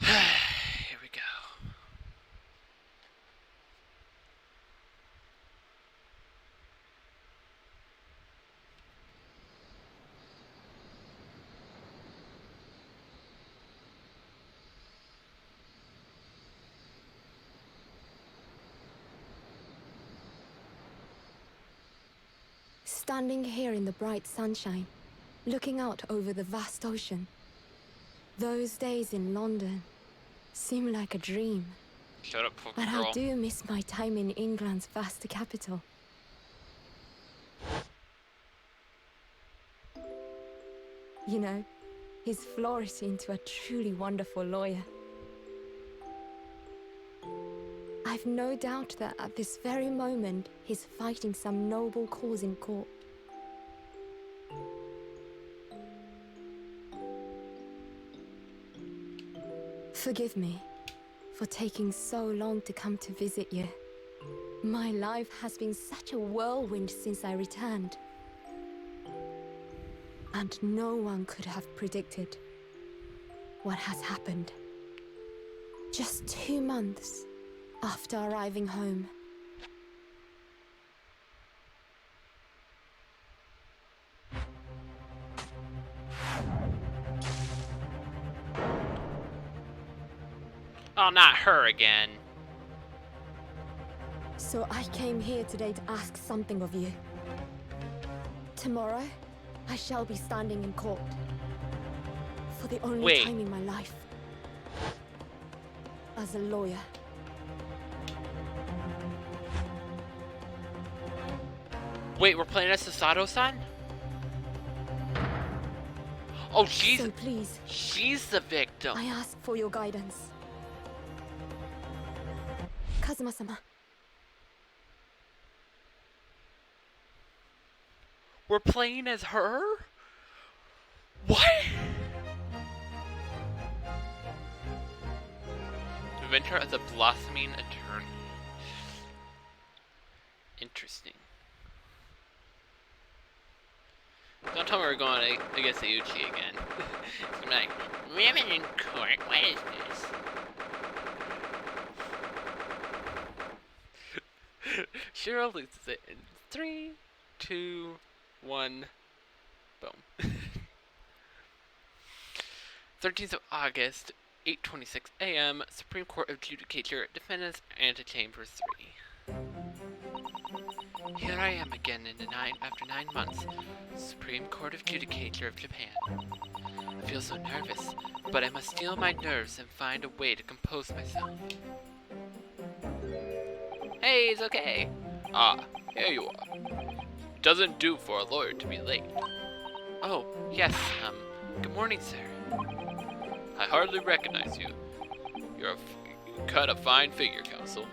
Here we go. Standing here in the bright sunshine, looking out over the vast ocean. Those days in London seem like a dream. Shut up, fucking But I girl. do miss my time in England's vast capital. You know, he's flourished into a truly wonderful lawyer. I've no doubt that at this very moment, he's fighting some noble cause in court. Forgive me for taking so long to come to visit you. My life has been such a whirlwind since I returned. And no one could have predicted what has happened. Just 2 months after arriving home. Oh, not her again. So I came here today to ask something of you. Tomorrow, I shall be standing in court. For the only time in my life. As a lawyer. Wait, we're playing as Susato-san? Oh, So please, she's the victim. I ask for your guidance. Kazuma-sama. We're playing as her? What? Adventure as a blossoming attorney. Interesting. Don't tell me we're going against Ayuchi again. I'm like, women in court, what is this? Cheryl loses it in 3, 2, 1, boom. 13th of August, 8:26 a.m. Supreme Court of Judicature, Defendants Antechamber 3. Here I am again after 9 months, Supreme Court of Judicature of Japan. I feel so nervous, but I must steel my nerves and find a way to compose myself. Hey, it's okay. Ah, here you are. It doesn't do for a lawyer to be late. Oh, yes, good morning, sir. I hardly recognize you. You cut a fine figure, counsel.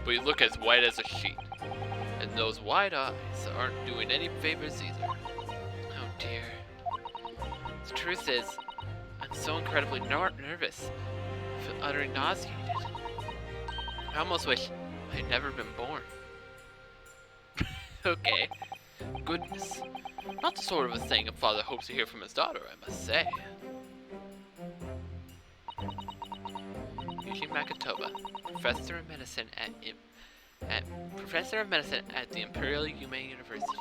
But you look as white as a sheet. And those wide eyes aren't doing any favors either. Oh dear. The truth is, I'm so incredibly nervous. I feel utterly nauseated. I almost wish I'd never been born. Okay. Goodness. Not the sort of a thing a father hopes to hear from his daughter, I must say. Yuji Makotoba, Professor of Medicine at the Imperial Yume University.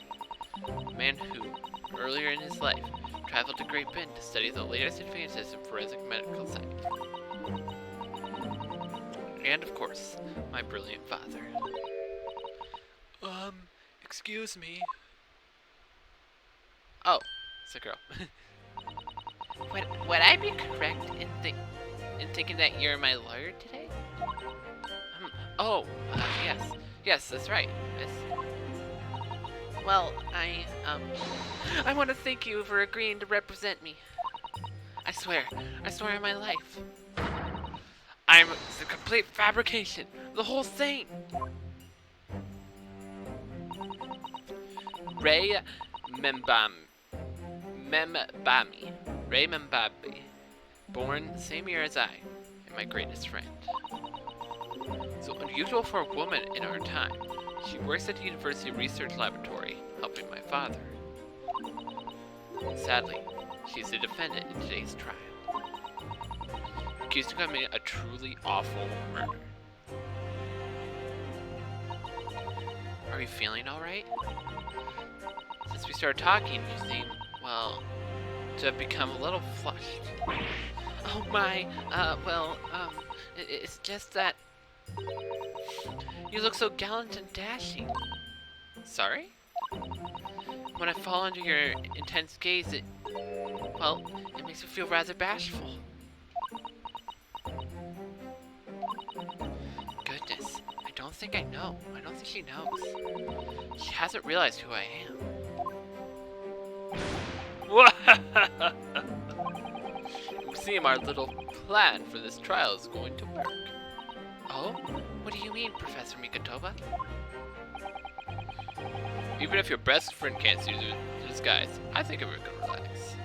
A man who, earlier in his life, traveled to Great Britain to study the latest advances in forensic medical science. And of course, my brilliant father. Excuse me. Oh, it's a girl. Would I be correct in thinking that you're my lawyer today? Yes. Yes, that's right. Yes. Well, I want to thank you for agreeing to represent me. I swear on my life. It's a complete fabrication. The whole thing. Ray Membabi, born the same year as I, and my greatest friend. So unusual for a woman in our time, she works at the University Research Laboratory, helping my father. Sadly, She's the defendant in today's trial. Accused of committing a truly awful murder. Are you feeling alright? Since we started talking, you seem, well, to have become a little flushed. Oh my, it's just that you look so gallant and dashing. Sorry? When I fall under your intense gaze, it makes me feel rather bashful. Goodness, I don't think I know. I don't think she knows. She hasn't realized who I am. It seems our little plan for this trial is going to work. Oh? What do you mean, Professor Mikotoba? Even if your best friend can't see the disguise, I think everyone can relax.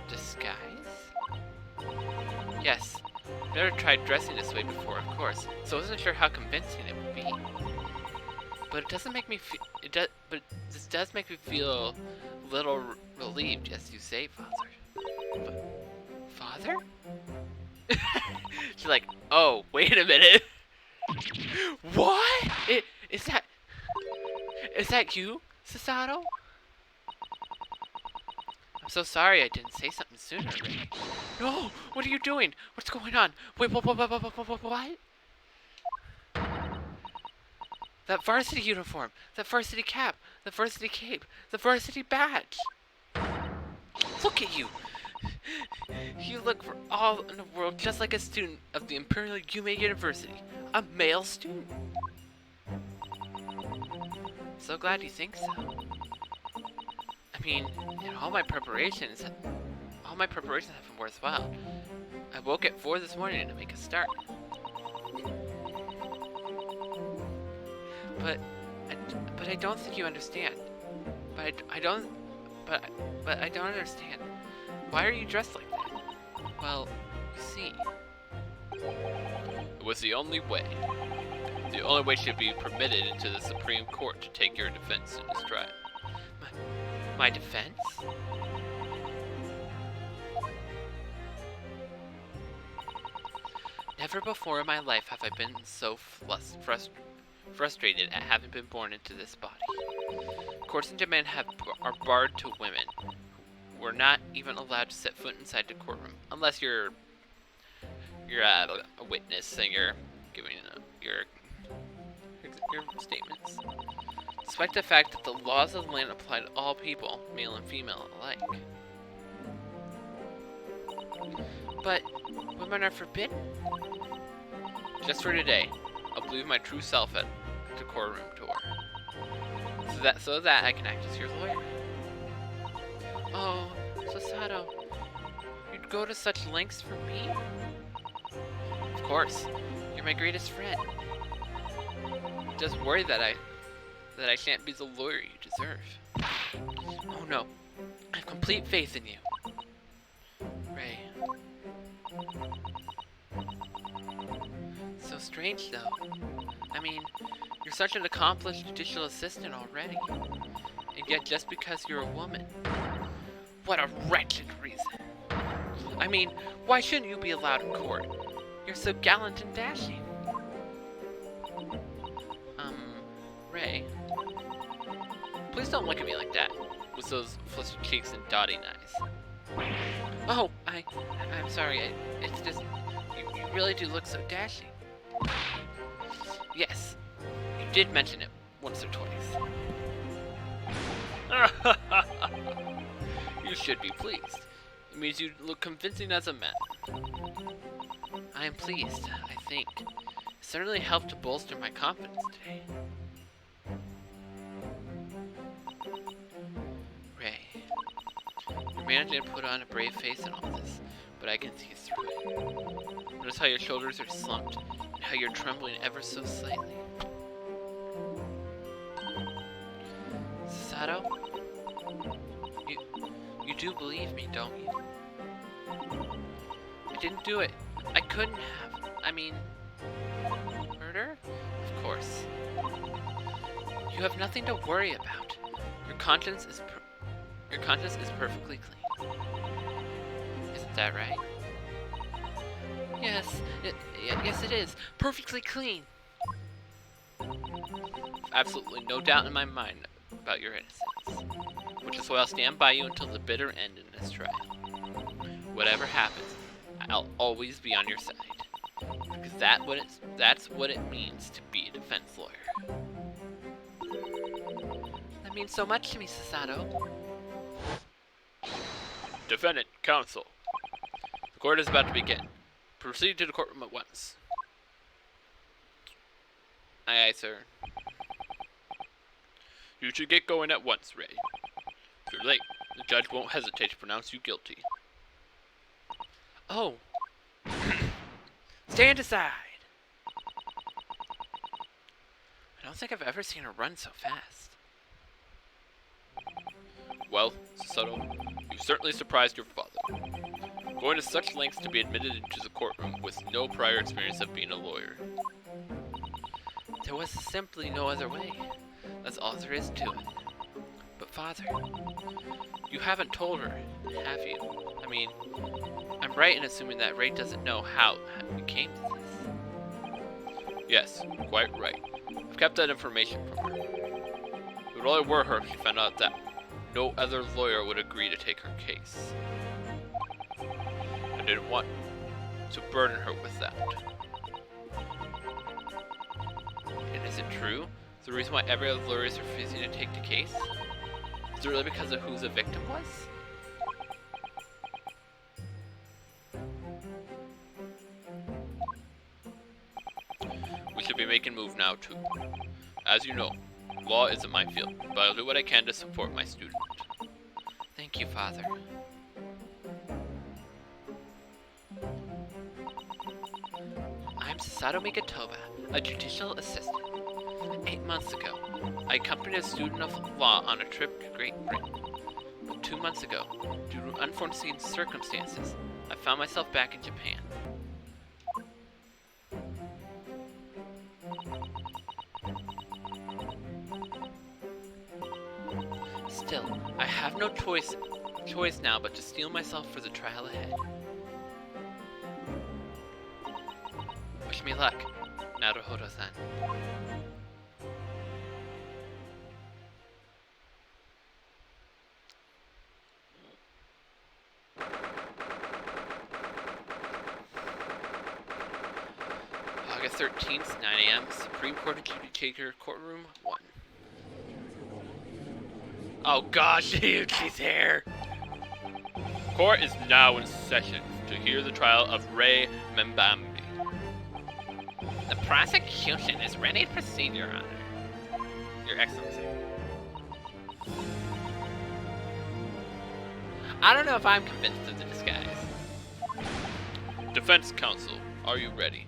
Disguise? Yes. I've never tried dressing this way before, of course, so I wasn't sure how convincing it would be. But it doesn't make me feel. But this does make me feel a little relieved, as you say, Father. But, Father? She's like, oh, wait a minute. What? Is that you, Susato? I'm so sorry I didn't say something sooner. No, what are you doing? What's going on? Wait, what? That varsity uniform, that varsity cap, the varsity cape, the varsity badge. Look at you. You look for all in the world just like a student of the Imperial Yume University. A male student. So glad you think so. I mean, all my preparations have been worthwhile. I woke at 4 this morning to make a start. But I don't think you understand. I don't understand. Why are you dressed like that? Well, you see. It was the only way. The only way she'd be permitted into the Supreme Court to take your defense in this trial. My defense? Never before in my life have I been so frustrated at having been born into this body. Courts in Japan are barred to women. We're not even allowed to set foot inside the courtroom unless you're a witness and you're giving your statements. Despite the fact that the laws of the land apply to all people, male and female alike. But women are forbidden. Just for today, I'll believe my true self at the courtroom door. So that I can act as your lawyer. Oh, Susato, you'd go to such lengths for me? Of course, you're my greatest friend. Just worry that I shan't be the lawyer you deserve. Oh no, I have complete faith in you. Ray. So strange though. I mean, you're such an accomplished judicial assistant already. And yet just because you're a woman. What a wretched reason. I mean, why shouldn't you be allowed in court? You're so gallant and dashing. Ray. Please don't look at me like that, with those flushed cheeks and dotting eyes. Oh, I'm sorry, it's just, you really do look so dashing. Yes, you did mention it once or twice. You should be pleased. It means you look convincing as a man. I am pleased, I think. It certainly helped to bolster my confidence today. Ray, you're managing to put on a brave face in all this, but I can see through it. Notice how your shoulders are slumped, and how you're trembling ever so slightly. Susato? You do believe me, don't you? I didn't do it. I couldn't have. I mean... Murder? Of course. You have nothing to worry about. Your conscience is perfectly clean. Isn't that right? Yes, yes it is. Perfectly clean. Absolutely no doubt in my mind about your innocence. Which is why I'll stand by you until the bitter end in this trial. Whatever happens, I'll always be on your side. Because that's what it means to be a defense lawyer. That means so much to me, Susato. Defendant, counsel. The court is about to begin. Proceed to the courtroom at once. Aye, aye, sir. You should get going at once, Ray. If you're late, the judge won't hesitate to pronounce you guilty. Oh. Stand aside! I don't think I've ever seen her run so fast. Well, Susato, you've certainly surprised your father. Going to such lengths to be admitted into the courtroom with no prior experience of being a lawyer. There was simply no other way. That's all there is to it. But Father, you haven't told her, have you? I mean, I'm right in assuming that Ray doesn't know how we came to this. Yes, quite right. I've kept that information from her. It would only worry her if she found out that no other lawyer would agree to take her case. I didn't want to burden her with that. And is it true? The reason why every other lawyer is refusing to take the case? Is it really because of who the victim was? We should be making a move now too. As you know, law isn't my field, but I'll do what I can to support my student. Thank you, Father. I'm Susato Mikatoba, a judicial assistant. 8 months ago, I accompanied a student of law on a trip to Great Britain. But 2 months ago, due to unforeseen circumstances, I found myself back in Japan. Still, I have no choice now but to steel myself for the trial ahead. Wish me luck, Naruhodo-san. August 13th, 9 a.m., Supreme Court Adjudicator, Courtroom 1. Oh gosh, dude, she's here! Court is now in session to hear the trial of Ray Membambi. The prosecution is ready to proceed, Your Honor. Your Excellency. I don't know if I'm convinced of the disguise. Defense counsel, are you ready?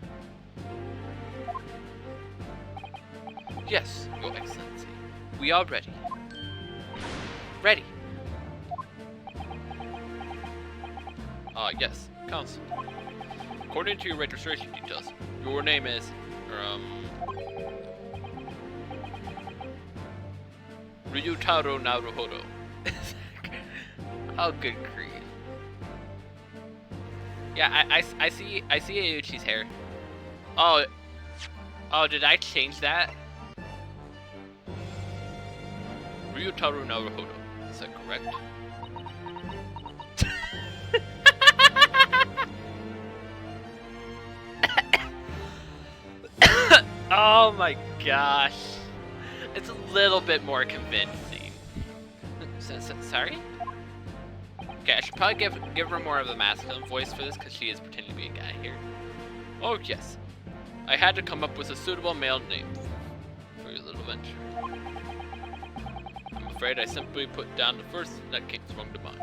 Yes, Your Excellency. We are ready. Ready. Yes, counsel. According to your registration details, your name is, Ryutaro Naruhodo. Oh, good grief. Yeah, I see Ayuchi's hair. Oh, did I change that? Ryutaro Naruhodo. Is that correct? Oh my gosh. It's a little bit more convincing. Sorry? Okay, I should probably give her more of the masculine voice for this because she is pretending to be a guy here. Oh yes. I had to come up with a suitable male name for your little venture. I'm afraid I simply put down the first that came sprung to mind.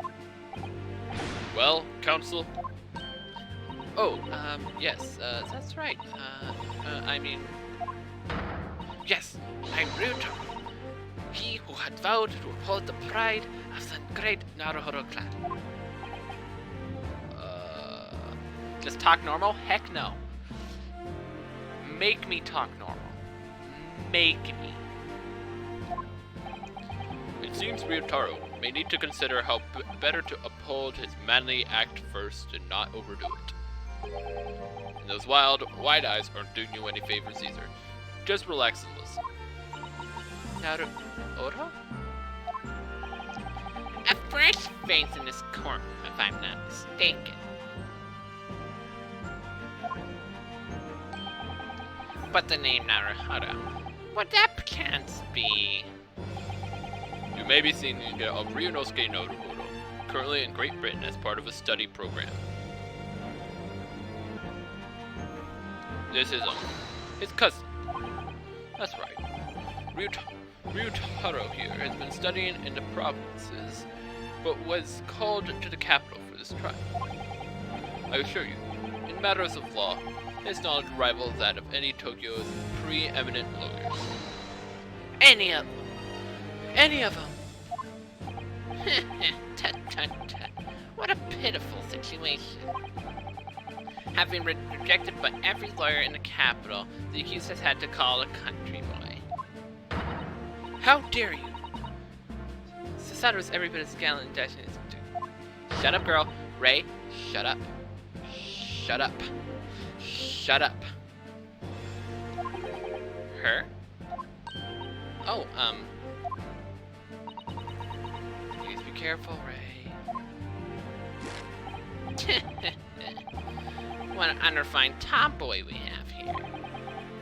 Well, counsel? Oh, yes, that's right. I mean... Yes, I'm Ryutaro, he who had vowed to uphold the pride of the great Naruhodo clan. Just talk normal? Heck no. Make me talk normal. Make me. It seems Ryutaro may need to consider how better to uphold hold his manly act first and not overdo it. And those wild, wide eyes aren't doing you any favors either. Just relax and listen. Naruto? A fresh face in this court, if I'm not mistaken. But the name Naruto, would that perchance be? You may be thinking of Ryunosuke Naruto, currently in Great Britain as part of a study program. This is his cousin. That's right. Ryutaro here has been studying in the provinces, but was called to the capital for this trial. I assure you, in matters of law, his knowledge rivals that of any Tokyo's preeminent lawyers. Any of them. Tut tut tut. What a pitiful situation. Having been rejected by every lawyer in the capital, the accused has had to call a country boy. How dare you! Susato is every bit as gallant and dashing as you do. Shut up, girl. Ray, shut up. Shut up. Shut up. Her? Oh, please be careful, Ray. What an unrefined tomboy we have here.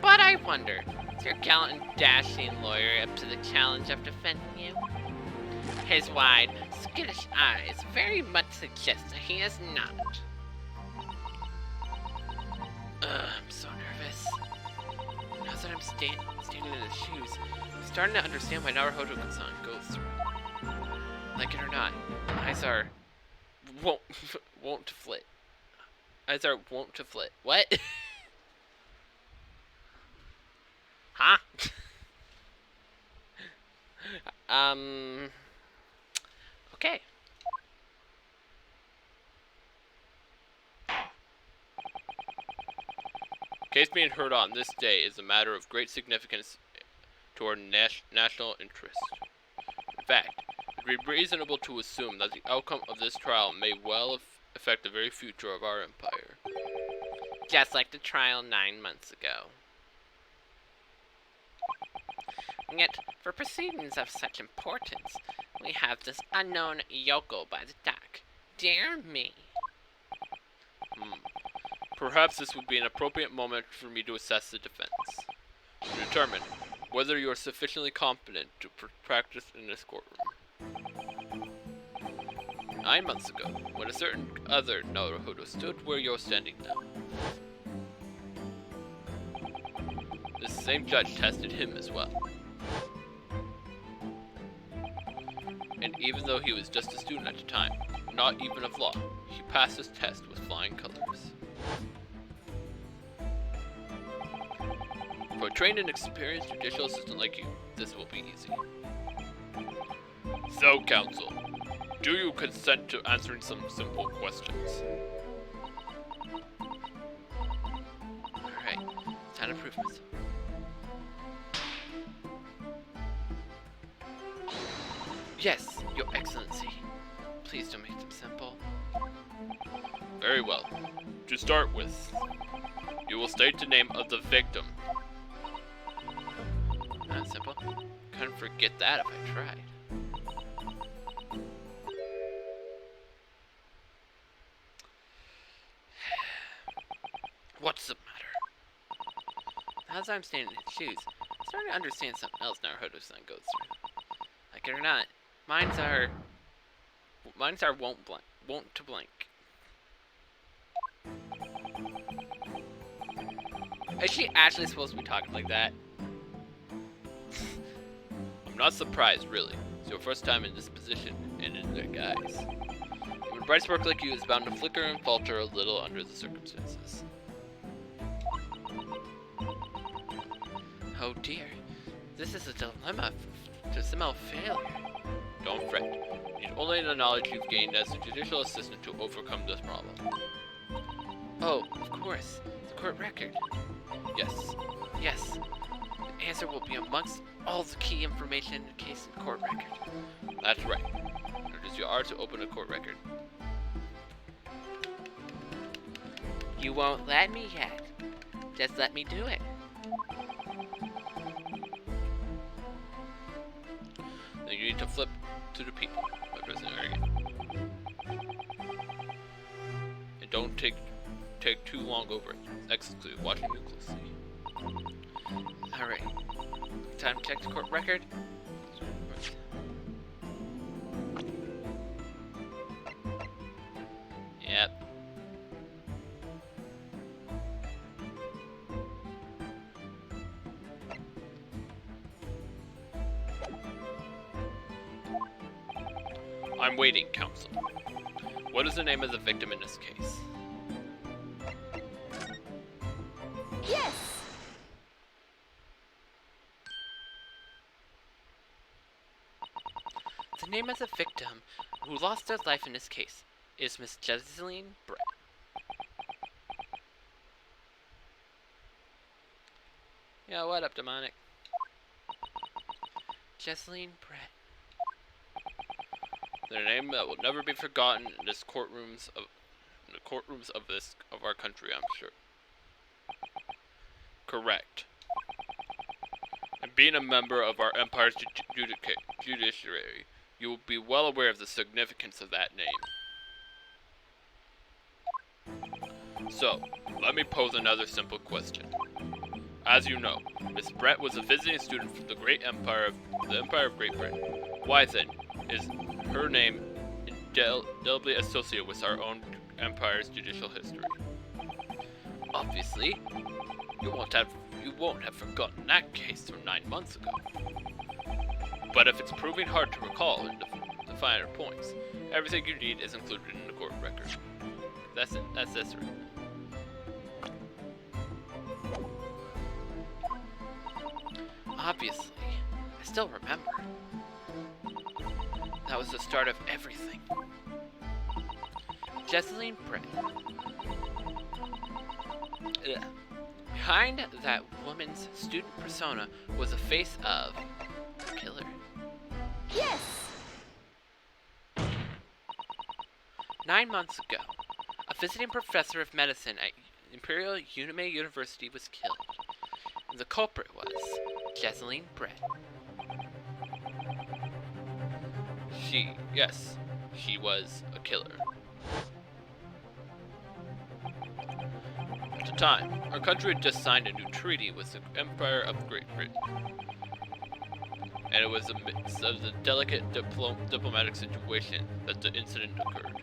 But I wonder, is your gallant and dashing lawyer up to the challenge of defending you? His wide, skittish eyes very much suggest that he is not. I'm so nervous. Now that I'm standing in his shoes, I'm starting to understand why Naruto-san goes through. Like it or not, eyes are won't to flit. Eyes are wont to flit. What? Huh? Okay. Case being heard on this day is a matter of great significance to our national interest. In fact, it would be reasonable to assume that the outcome of this trial may well affect the very future of our empire. Just like the trial 9 months ago. Yet, for proceedings of such importance, we have this unknown yokel by the dock. Dear me. Perhaps this would be an appropriate moment for me to assess the defense. To determine whether you are sufficiently competent to practice in this courtroom. 9 months ago, when a certain other Naruto stood where you're standing now. This same judge tested him as well. And even though he was just a student at the time, not even of law, he passed his test with flying colors. For a trained and experienced judicial assistant like you, this will be easy. So, counsel, do you consent to answering some simple questions? Alright, time to prove myself. Yes, Your Excellency. Please don't make them simple. Very well. To start with, you will state the name of the victim. Not simple. Couldn't forget that if I tried. What's the matter? As I'm standing in his shoes, I'm starting to understand something else Naruto-san goes through. Like it or not, mine's are wont to blank. Is she actually supposed to be talking like that? I'm not surprised, really. It's your first time in this position and in their guise. When bright spark like you is bound to flicker and falter a little under the circumstances. Oh dear, this is a dilemma to smell failure. Don't fret. You need only the knowledge you've gained as a judicial assistant to overcome this problem. Oh, of course. The court record. Yes. The answer will be amongst all the key information in the case and court record. That's right. It is your art to open a court record. You won't let me yet. Just let me do it. Then you need to flip to the people by pressing R again. And don't take too long over it. Exclusive. Watching you closely. Alright. Time to check the court record. Yep. I'm waiting, counsel. What is the name of the victim in this case? Yes! The name of the victim who lost their life in this case is Miss Jesseline Brett. Yeah, what up, demonic? Jesseline Brett. Their name that will never be forgotten in the courtrooms of our country, I'm sure. Correct. And being a member of our empire's judiciary, you will be well aware of the significance of that name. So, let me pose another simple question. As you know, Miss Brett was a visiting student from the Empire of Great Britain. Why then is her name indelibly associated with our own empire's judicial history? Obviously, you won't have forgotten that case from 9 months ago. But if it's proving hard to recall in the finer points, everything you need is included in the court record. That's it. That's this right. Obviously, I still remember. That was the start of everything. Jesseline Brett. Ugh. Behind that woman's student persona was the face of a killer. Yes! 9 months ago, a visiting professor of medicine at Imperial Unime University was killed. And the culprit was Jesseline Brett. She was a killer. At the time, our country had just signed a new treaty with the Empire of Great Britain. And it was amidst of the delicate diplomatic situation that the incident occurred.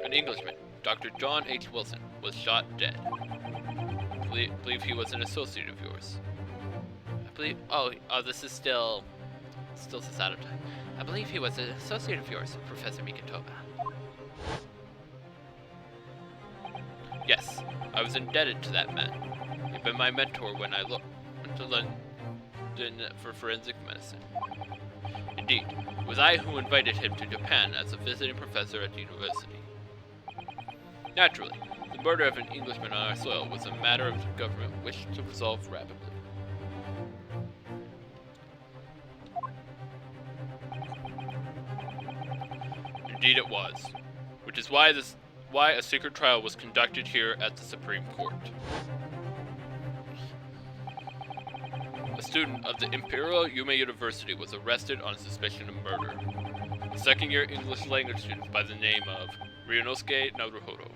An Englishman, Dr. John H. Wilson, was shot dead. I believe he was an associate of yours. This is still Susato time. I believe he was an associate of yours, Professor Mikotoba. Yes, I was indebted to that man. He'd been my mentor when I went to London for forensic medicine. Indeed, it was I who invited him to Japan as a visiting professor at the university. Naturally, the murder of an Englishman on our soil was a matter of the government wished to resolve rapidly. Indeed it was, which is why a secret trial was conducted here at the Supreme Court. A student of the Imperial Yume University was arrested on suspicion of murder. A second-year English language student by the name of Ryunosuke Naruhodo.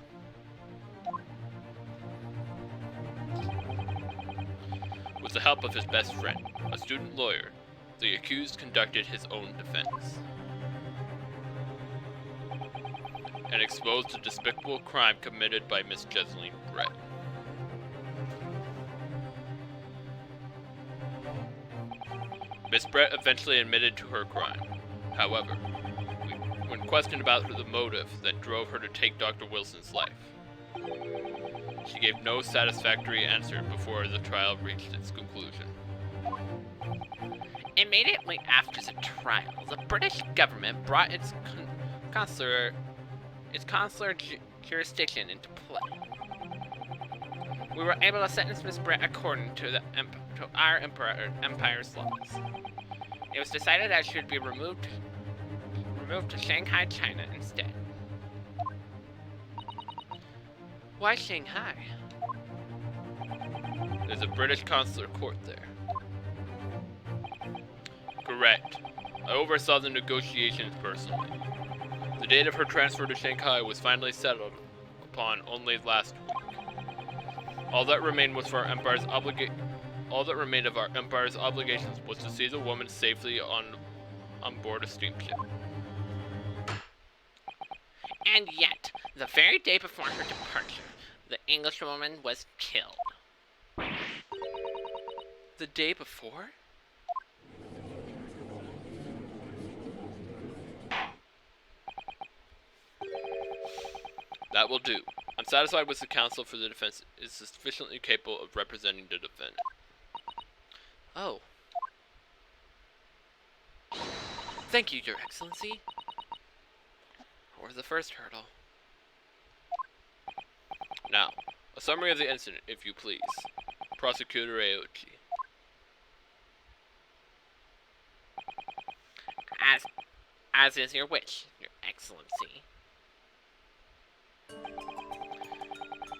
With the help of his best friend, a student lawyer, the accused conducted his own defense. And exposed a despicable crime committed by Miss Jesseline Brett. Miss Brett eventually admitted to her crime. However, when questioned about the motive that drove her to take Dr. Wilson's life, she gave no satisfactory answer before the trial reached its conclusion. Immediately after the trial, the British government brought its consular jurisdiction into play. We were able to sentence Miss Brett according to our empire's laws. It was decided that she should be removed to Shanghai, China instead. Why Shanghai? There's a British consular court there. Correct. I oversaw the negotiations personally. The date of her transfer to Shanghai was finally settled upon only last week. All that remained of our empire's obligations was to see the woman safely on board a steamship. And yet, the very day before her departure, the Englishwoman was killed. The day before? That will do. I'm satisfied with the counsel for the defense is sufficiently capable of representing the defendant. Oh. Thank you, Your Excellency. Or the first hurdle. Now, a summary of the incident, if you please. Prosecutor Aochi. As is your wish, Your Excellency.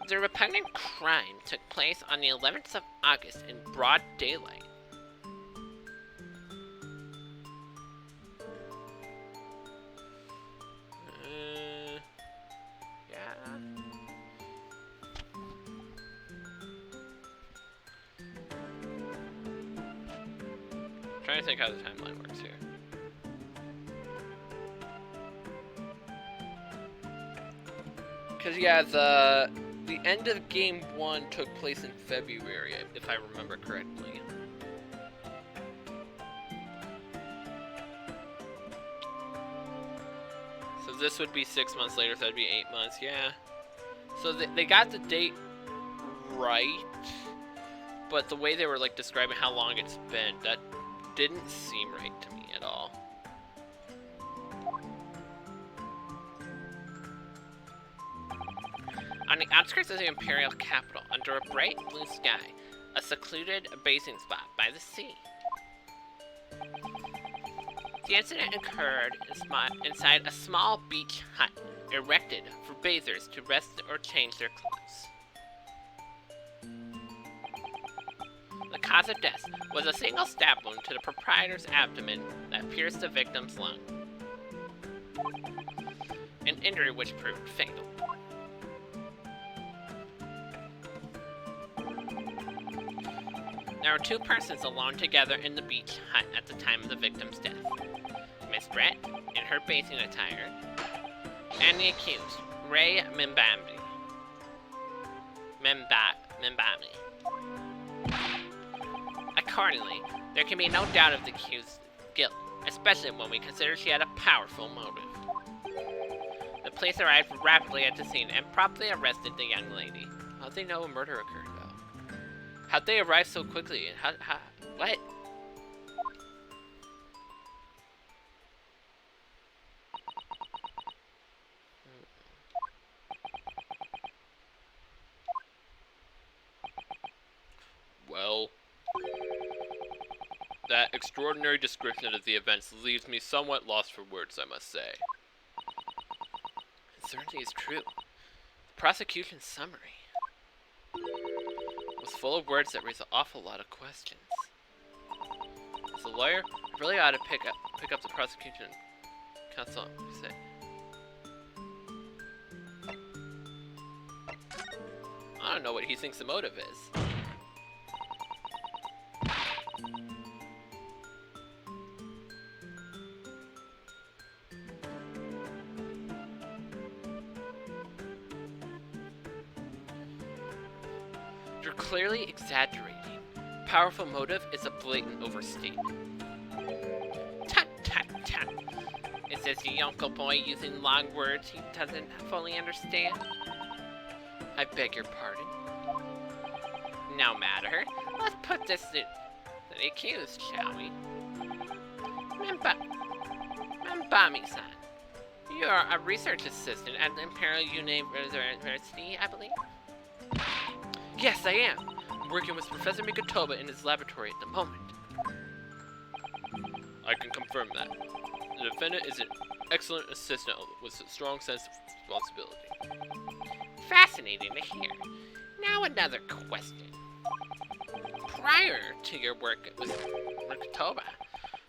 The repugnant crime took place on the 11th of August in broad daylight. Yeah. Trying to think how the timeline works here. Because, yeah, the end of Game 1 took place in February, if I remember correctly. So this would be 6 months later, so that'd be 8 months, yeah. So they got the date right, but the way they were, like, describing how long it's been, that didn't seem right to me at all. On the outskirts of the Imperial capital, under a bright blue sky, a secluded bathing spot by the sea. The incident occurred inside a small beach hut, erected for bathers to rest or change their clothes. The cause of death was a single stab wound to the proprietor's abdomen that pierced the victim's lung, an injury which proved fatal. There were two persons alone together in the beach hut at the time of the victim's death. Miss Brett, in her bathing attire, and the accused, Ray Mimbami. Accordingly, there can be no doubt of the accused's guilt, especially when we consider she had a powerful motive. The police arrived rapidly at the scene and promptly arrested the young lady. How'd they know a murder occurred, though? How'd they arrive so quickly? And what? Well, that extraordinary description of the events leaves me somewhat lost for words, I must say. It certainly is true. The prosecution's summary was full of words that raise an awful lot of questions. As a lawyer, I really ought to pick up the prosecution counsel. What do you say? I don't know what he thinks the motive is. You're clearly exaggerating. Powerful motive is a blatant overstatement. Tut tut tut. Is this the uncle boy using long words he doesn't fully understand? I beg your pardon. No matter. Let's put this to the accused, shall we? Mimbami-san. You're a research assistant at the Imperial University, I believe? Yes, I am. I'm working with Professor Mikotoba in his laboratory at the moment. I can confirm that. The defendant is an excellent assistant with a strong sense of responsibility. fascinating to hear. Now another question. Prior to your work with Ryutaro,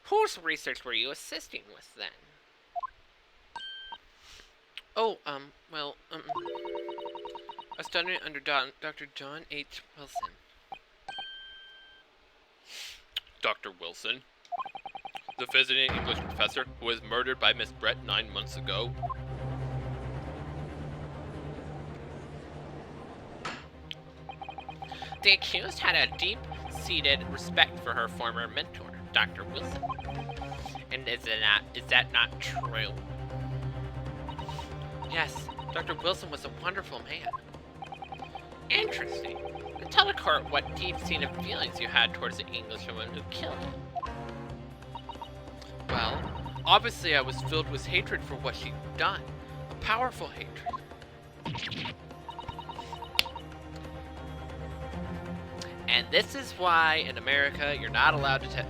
whose research were you assisting with then? Oh, well, I was studying under Dr. John H. Wilson. Dr. Wilson? The visiting English professor who was murdered by Miss Brett 9 months ago? The accused had a deep-seated respect for her former mentor, Dr. Wilson. And is that not true? Yes, Dr. Wilson was a wonderful man. Interesting. Tell the court what deep-seated feelings you had towards the Englishwoman who killed him. Well, obviously I was filled with hatred for what she'd done. A powerful hatred. And this is why in America you're not allowed to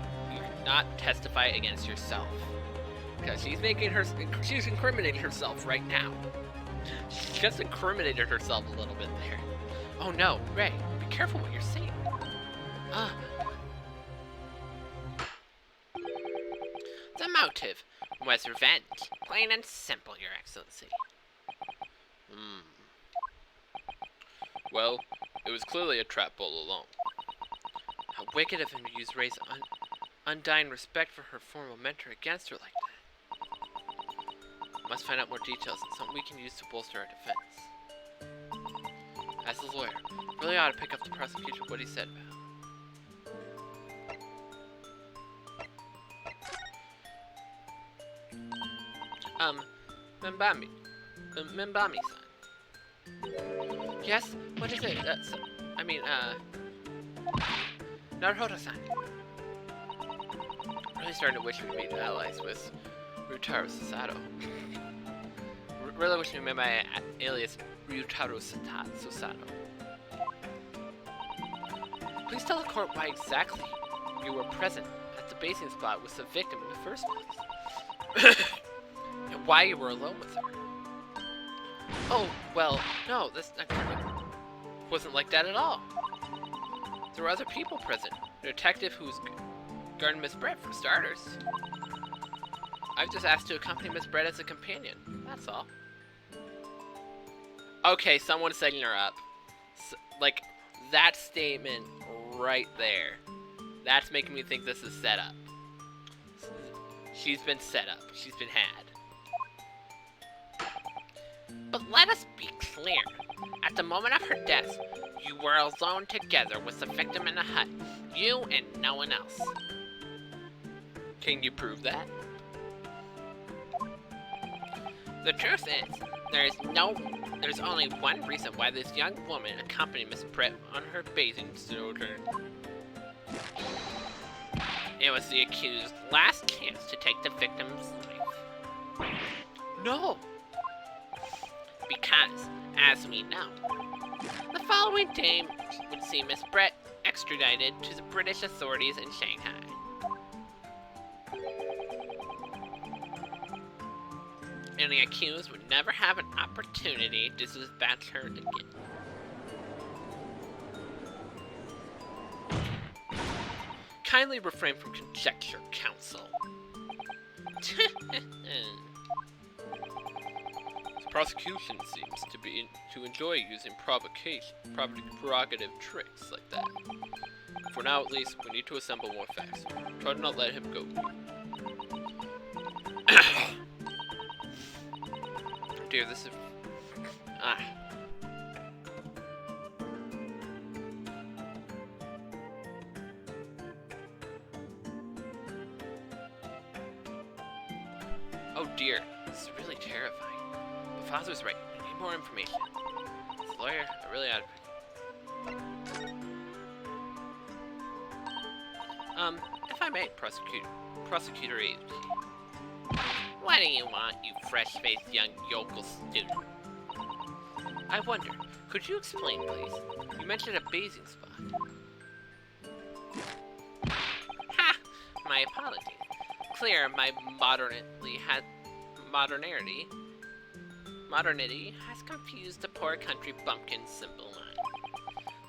testify against yourself. Because she's incriminating herself right now. She just incriminated herself a little bit there. Oh no, Ray, be careful what you're saying. The motive was revenge. Plain and simple, Your Excellency. Well, it was clearly a trap all along. How wicked of him to use Ray's undying respect for her former mentor against her like that. Must find out more details and something we can use to bolster our defense. As a lawyer, really ought to pick up the prosecution what he said about. Membami-san. Yes? What is it? Naruto-san. Really starting to wish we made allies with Ryutaro Susato. Really wish we made my alias Ryutaro Susato. Please tell the court why exactly you were present at the basing spot with the victim in the first place. And why you were alone with her. Oh, well, no, that's not true. Wasn't like that at all. There were other people present. A detective who's guarding Miss Brett, for starters. I've just asked to accompany Miss Brett as a companion. That's all. Okay, someone's setting her up. Like, that statement right there. That's making me think this is set up. She's been set up. She's been had. But let us be clear. At the moment of her death, you were alone together with the victim in the hut. You and no one else. Can you prove that? The truth is, there's only one reason why this young woman accompanied Miss Brett on her bathing sojourn. It was the accused's last chance to take the victim's life. No! Because, as we know, the following day would see Miss Brett extradited to the British authorities in Shanghai. And the accused would never have an opportunity to dispatch her again. Kindly refrain from conjecture, counsel. The prosecution seems to enjoy using prerogative tricks like that. For now, at least, we need to assemble more facts. Try to not let him go. Dear, this is... Oh dear, this is really terrifying. My father's right. We need more information. As a lawyer, I really ought to... if I may, Prosecutor Agency. What do you want, you fresh-faced young yokel student? I wonder, could you explain, please? You mentioned a bathing spot. Ha! My apologies. Clear my modernity Modernity has confused the poor country bumpkin's simple mind.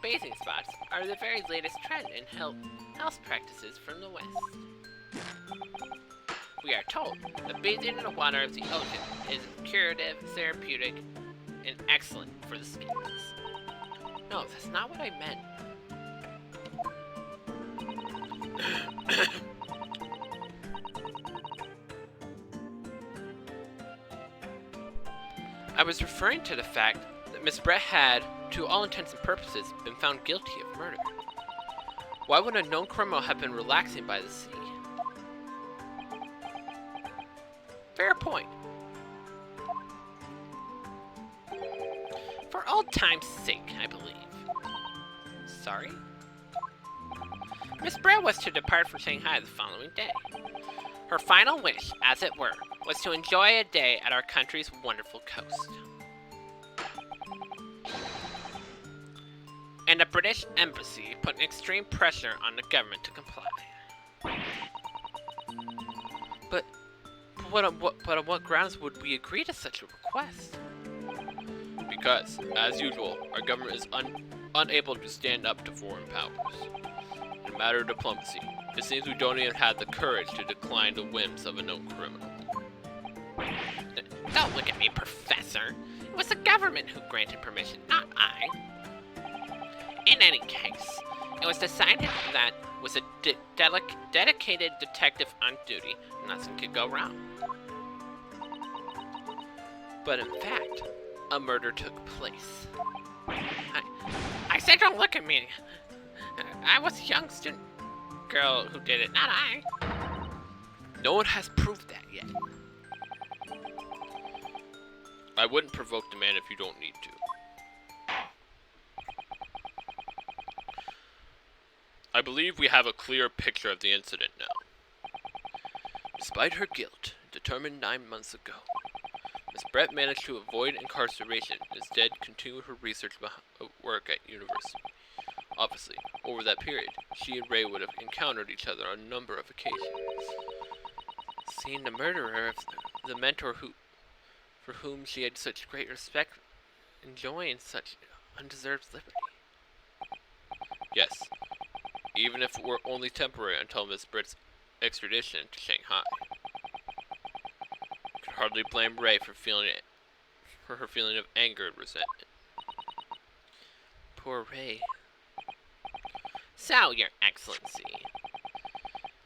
Bathing spots are the very latest trend in health practices from the West. We are told that bathing in the water of the ocean is curative, therapeutic, and excellent for the skins. No, that's not what I meant. I was referring to the fact that Miss Brett had, to all intents and purposes, been found guilty of murder. Why would a known criminal have been relaxing by the sea? Fair point. For old time's sake, I believe. Sorry? Miss Brett was to depart for Shanghai the following day. Her final wish, as it were, was to enjoy a day at our country's wonderful coast. And the British Embassy put extreme pressure on the government to comply. But on what grounds would we agree to such a request? Because, as usual, our government is unable to stand up to foreign powers. In a matter of diplomacy, it seems we don't even have the courage to decline the whims of a known criminal. Don't look at me, Professor. It was the government who granted permission, not I. In any case, it was decided that with a dedicated detective on duty, nothing could go wrong. But in fact, a murder took place. I said don't look at me. I was a young student girl who did it, not I. No one has proved that yet. I wouldn't provoke the man if you don't need to. I believe we have a clear picture of the incident now. Despite her guilt, determined 9 months ago, Miss Brett managed to avoid incarceration and instead continued her research work at university. Obviously, over that period, she and Ray would have encountered each other on a number of occasions. Seeing the murderer of the mentor for whom she had such great respect, enjoying such undeserved liberty. Yes, even if it were only temporary until Miss Brett's extradition to Shanghai. I could hardly blame Ray for her feeling of anger and resentment. Poor Ray. So, Your Excellency,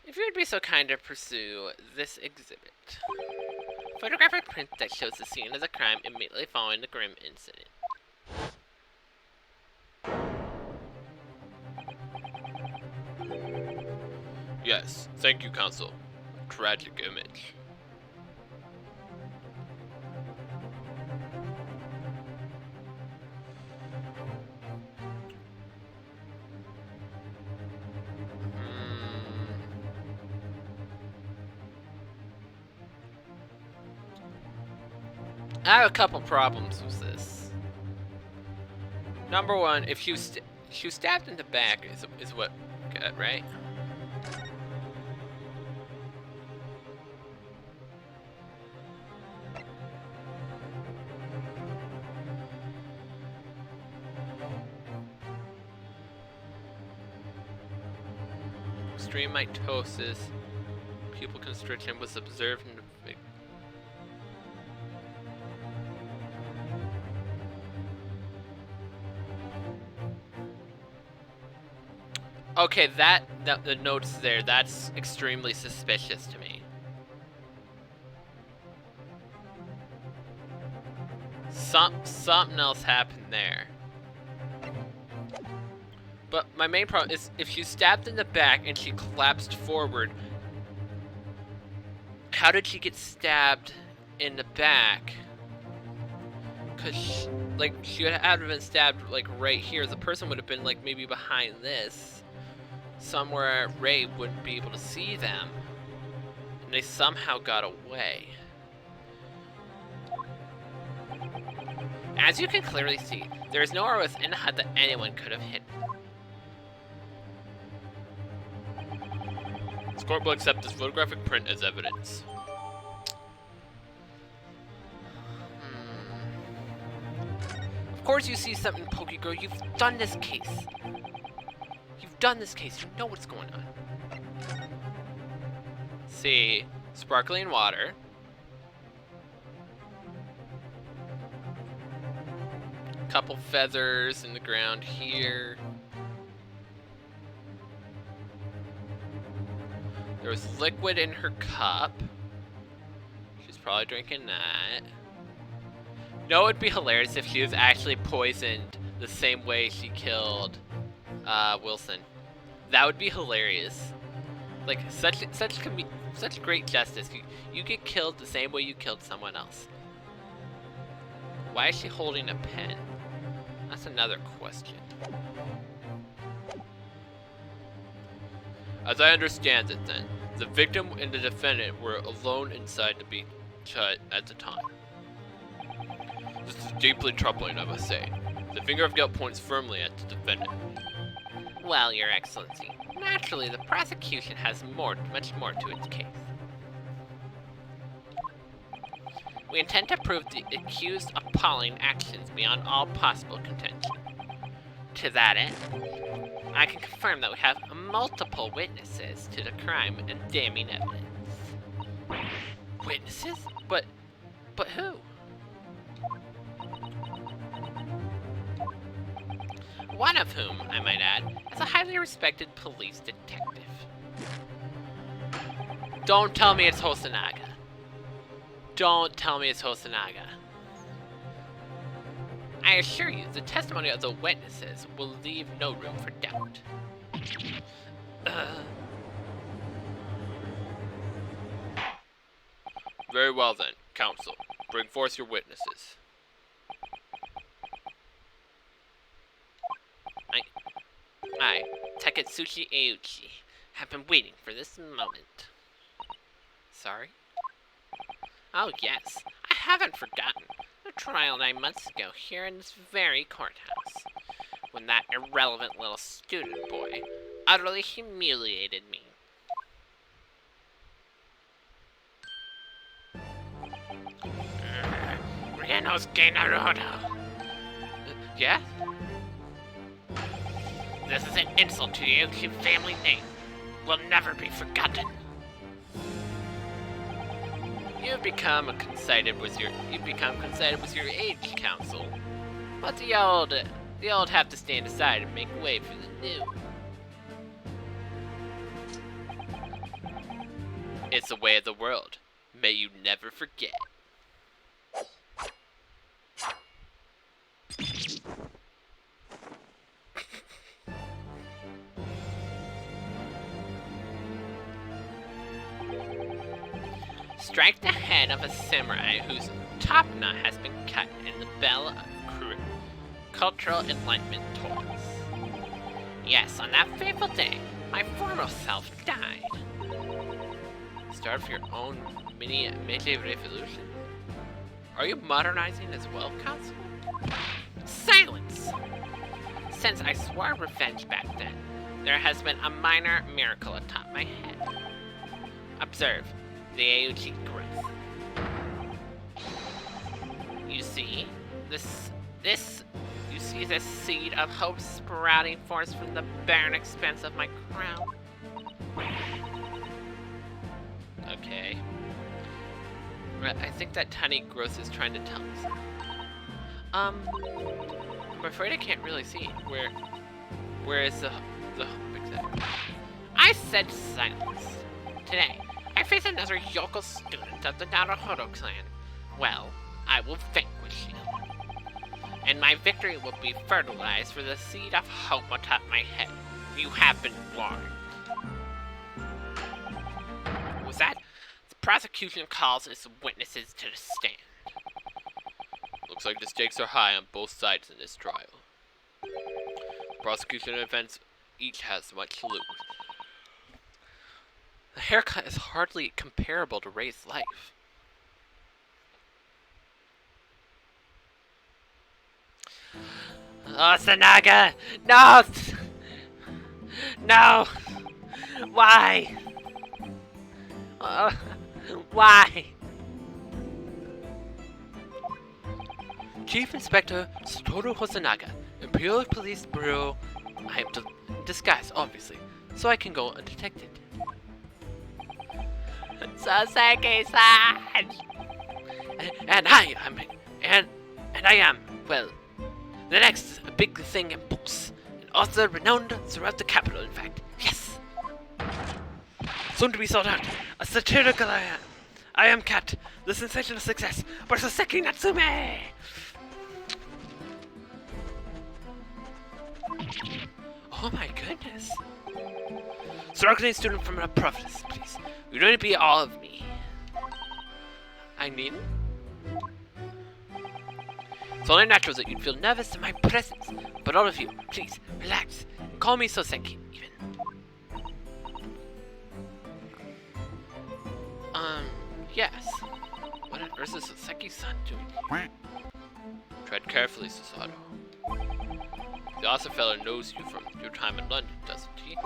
if you would be so kind to pursue this exhibit. Photographic print that shows the scene of the crime immediately following the grim incident. Yes, thank you, Counsel. Tragic image. I have a couple problems with this. Number one, if she was stabbed in the back, is what good, right? Extreme mitosis, pupil constriction was observed in the Okay, the notes there, that's extremely suspicious to me. Something else happened there. But my main problem is if she stabbed in the back and she collapsed forward, how did she get stabbed in the back? Cause she would have been stabbed like right here. The person would have been like maybe behind this. Somewhere Ray wouldn't be able to see them, and they somehow got away. As you can clearly see, there is nowhere within the hut that anyone could have hidden. This court will accept this photographic print as evidence. course you see something, Pokey Girl. You've done this case. You've done this case. You know what's going on. See, sparkling water. Couple feathers in the ground here. There was liquid in her cup. She's probably drinking that. No, it'd be hilarious if she was actually poisoned the same way she killed Wilson. That would be hilarious. Like such great justice. You get killed the same way you killed someone else. Why is she holding a pen? That's another question. As I understand it then, the victim and the defendant were alone inside the beach hut at the time. This is deeply troubling, I must say. The finger of guilt points firmly at the defendant. Well, Your Excellency, naturally the prosecution has much more to its case. We intend to prove the accused's appalling actions beyond all possible contention. To that end, I can confirm that we have multiple witnesses to the crime and damning evidence. Witnesses? But who? One of whom, I might add, is a highly respected police detective. Don't tell me it's Hosonaga. Don't tell me it's Hosonaga. I assure you, the testimony of the witnesses will leave no room for doubt. Very well then, counsel. Bring forth your witnesses. I, Takatsuchi Euchi, have been waiting for this moment. Sorry? Oh yes, I haven't forgotten. A trial 9 months ago here in this very courthouse, when that irrelevant little student boy utterly humiliated me. Ryanosuke Naruto. Yeah? This is an insult to the Yuki family name. Will never be forgotten. You've become coincided with your age, counsel. But the old have to stand aside and make way for the new. It's the way of the world. May you never forget. Strike the head of a samurai whose top knot has been cut in the bell of cultural enlightenment toys. Yes, on that fateful day, my former self died. Start your own mini Meiji revolution? Are you modernizing as well, counsel? Silence! Since I swore revenge back then, there has been a minor miracle atop my head. Observe the Ayuchi growth. You see this seed of hope sprouting forth from the barren expanse of my crown. Okay. I think that tiny growth is trying to tell me something. I'm afraid I can't really see. Where is the hope exactly? I said silence. Today, I face another Yoko student of the Naruhodo clan. Well, I will vanquish you. And my victory will be fertilized for the seed of hope atop my head. You have been warned. With that, the prosecution calls its witnesses to the stand. Looks like the stakes are high on both sides in this trial. The prosecution and defense each has much to lose. The haircut is hardly comparable to Rei's life. Oh, Sanaga! No! No! Why? Why? Chief Inspector Satoru Hosonaga, Imperial Police Bureau. I am in disguise, obviously, so I can go undetected. Soseki-san! And I am, well, the next big thing in books. An author renowned throughout the capital, in fact. Yes! Soon to be sold out. A satirical I am Cat, the sensational success, by Soseki Natsume! Oh my goodness. Struggling student from a province, please. You don't be all of me. I mean, it's only natural that you'd feel nervous in my presence, but all of you, please, relax, and call me Soseki, even. Yes. What on earth is Soseki-san doing here? Tread carefully, Susato. The awesome fellow knows you from your time in London, doesn't he?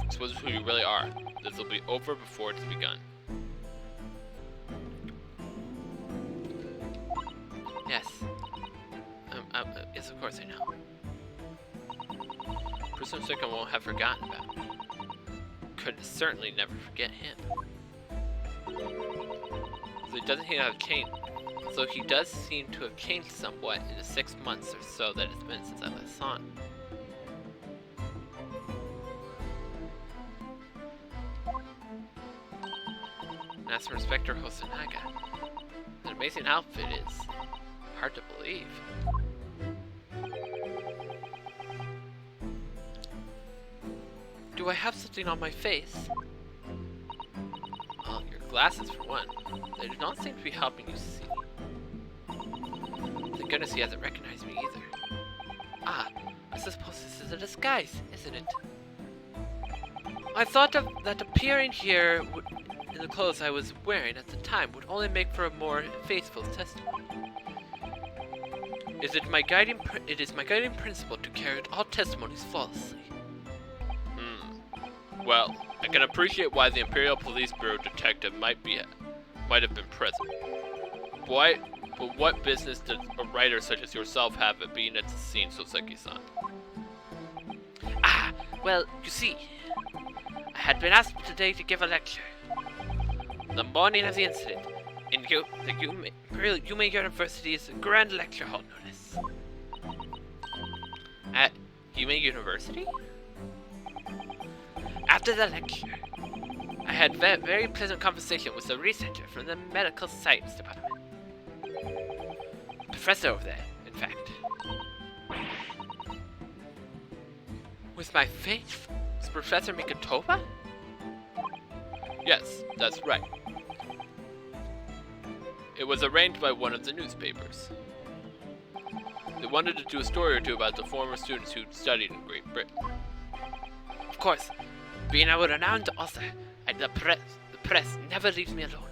Expose who you really are. This will be over before it's begun. Yes. Yes, of course I know. Presume Sika won't have forgotten about me. Could certainly never forget him. So he does seem to have changed somewhat in the 6 months or so that it's been since I last saw him. And as for Inspector Hosonaga, an amazing outfit is hard to believe. Do I have something on my face? Well, your glasses for one. They do not seem to be helping you see. Thank goodness he hasn't recognized me either. Ah, I suppose this is a disguise, isn't it? I thought that appearing here in the clothes I was wearing at the time would only make for a more faithful testimony. It is my guiding principle to carry out all testimonies flawlessly. Well, I can appreciate why the Imperial Police Bureau detective might have been present. But what business does a writer such as yourself have at being at the scene, Soseki-san? Ah, well, you see, I had been asked today to give a lecture. The morning of the incident, in the Yume University's Grand Lecture Hall notice. At Yume University? After the lecture, I had a very pleasant conversation with a researcher from the Medical Science Department. Professor over there, in fact. With my face? Is Professor Mikotoba? Yes, that's right. It was arranged by one of the newspapers. They wanted to do a story or two about the former students who studied in Great Britain. Of course, being a renowned author, the press never leaves me alone.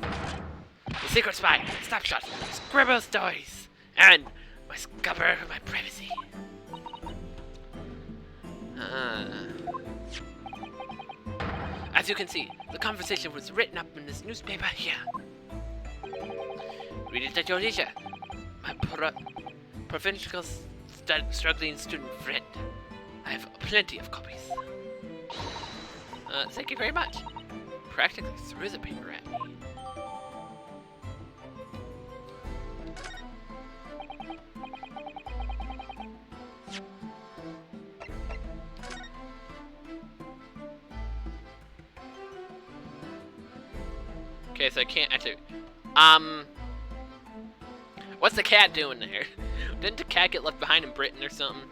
The Secret Spy, Snapshot, Scribble Stories, and my scupper of my privacy. As you can see, the conversation was written up in this newspaper here. Read it at your leisure, my provincial struggling student friend. I have plenty of copies. Thank you very much. Practically threw the paper at me. Okay, so I can't actually... What's the cat doing there? Didn't the cat get left behind in Britain or something?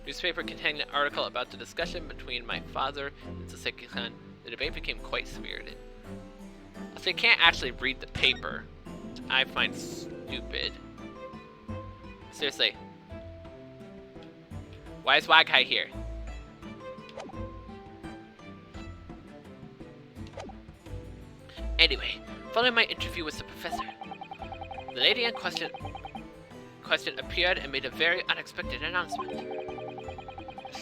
Newspaper containing an article about the discussion between my father and Soseki-san. The debate became quite spirited. So you can't actually read the paper, which I find stupid. Seriously. Why is Wagai here? Anyway, following my interview with the professor, the lady in question appeared and made a very unexpected announcement.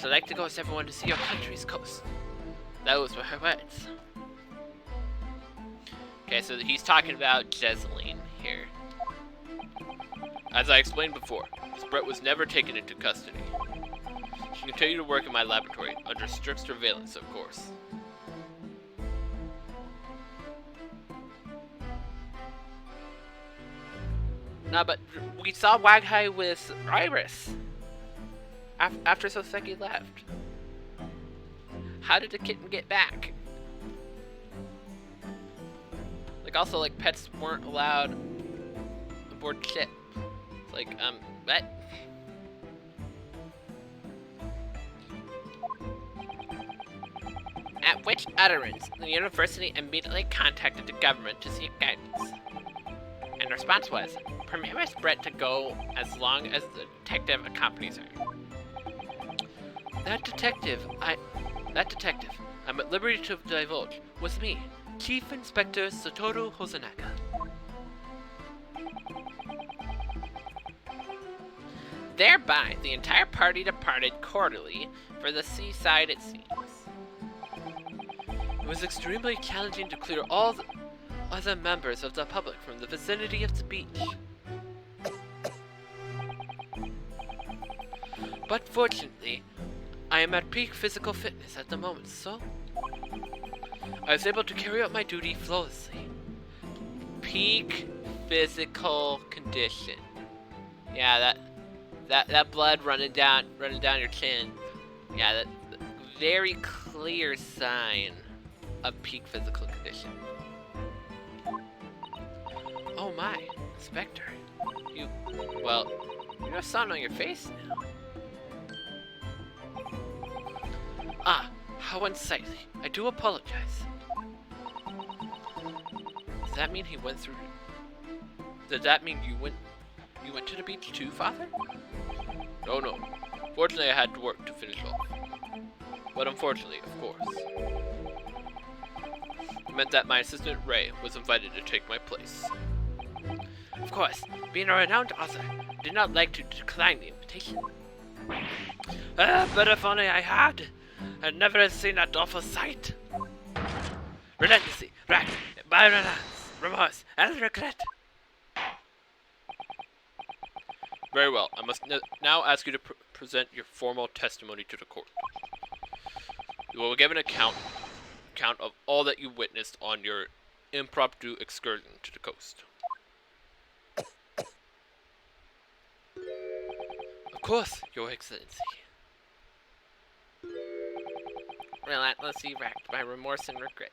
I'd like to go with everyone to see your country's coast. Those were her words. Okay, so he's talking about Jesseline here. As I explained before, Miss Brett was never taken into custody. She continued to work in my laboratory, under strict surveillance, of course. Nah, but we saw Waghai with Iris after Soseki left. How did the kitten get back? Like, also, like, pets weren't allowed aboard ship. It's like, what? At which utterance, the university immediately contacted the government to seek guidance. And the response was, permit Miss Brett to go as long as the detective accompanies her. That detective, I'm at liberty to divulge, was me, Chief Inspector Satoru Hosanaka. Thereby, the entire party departed cordially for the seaside, it seems. It was extremely challenging to clear all the other members of the public from the vicinity of the beach. But fortunately, I am at peak physical fitness at the moment, so I was able to carry out my duty flawlessly. Peak physical condition. Yeah, that blood running down your chin. Yeah, that very clear sign of peak physical condition. Oh my, Inspector. You have sun on your face now. Ah, how unsightly. I do apologize. Does that mean he went through... Does that mean you went to the beach too, Father? Oh no. Fortunately, I had to work to finish off. But unfortunately, of course. It meant that my assistant, Ray, was invited to take my place. Of course, being a renowned author, I did not like to decline the invitation. But if only I had! I'd never seen that awful sight. Relentlessly, racked by remorse, and regret. Very well. I must now ask you to present your formal testimony to the court. You will give an account of all that you witnessed on your impromptu excursion to the coast. Of course, Your Excellency. Relentlessly racked by remorse and regret.